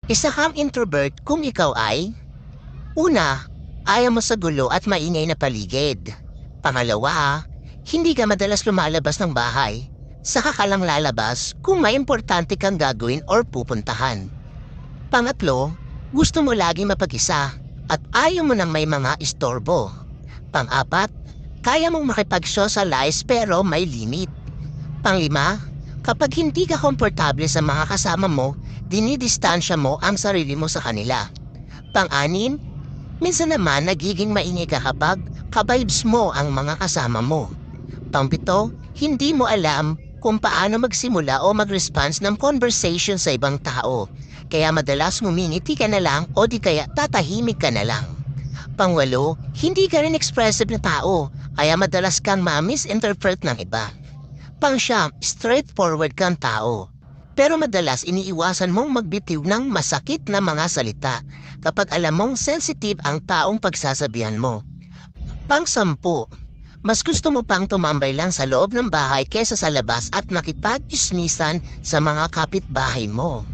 Isa kang introvert kung ikaw ay: una, ayaw mo sa gulo at maingay na paligid. Pangalawa, hindi ka madalas lumalabas ng bahay. Saka ka lang lalabas kung may importante kang gagawin or pupuntahan. Pangatlo, gusto mo laging mapag-isa at ayaw mo nang may mga istorbo. Pang-apat, kaya mong makipag-socialize pero may limit. Panglima, kapag hindi ka komportable sa mga kasama mo, dinidistansya mo ang sarili mo sa kanila. Pang-anim, minsan naman nagiging maingay ka kapag ka-vibes mo ang mga kasama mo. Pang-pito, hindi mo alam kung paano magsimula o mag-response ng conversation sa ibang tao. Kaya madalas ngumingiti ka na lang o di kaya tatahimik ka na lang. Pangwalo, hindi ka rin expressive na tao, kaya madalas kang ma-misinterpret ng iba. Pangsyam, straightforward kang tao. Pero madalas iniiwasan mong magbitiw ng masakit na mga salita kapag alam mong sensitive ang taong pagsasabihan mo. Pang-sampu, mas gusto mo pang tumambay lang sa loob ng bahay kaysa sa labas at makipag-ismisan sa mga kapitbahay mo.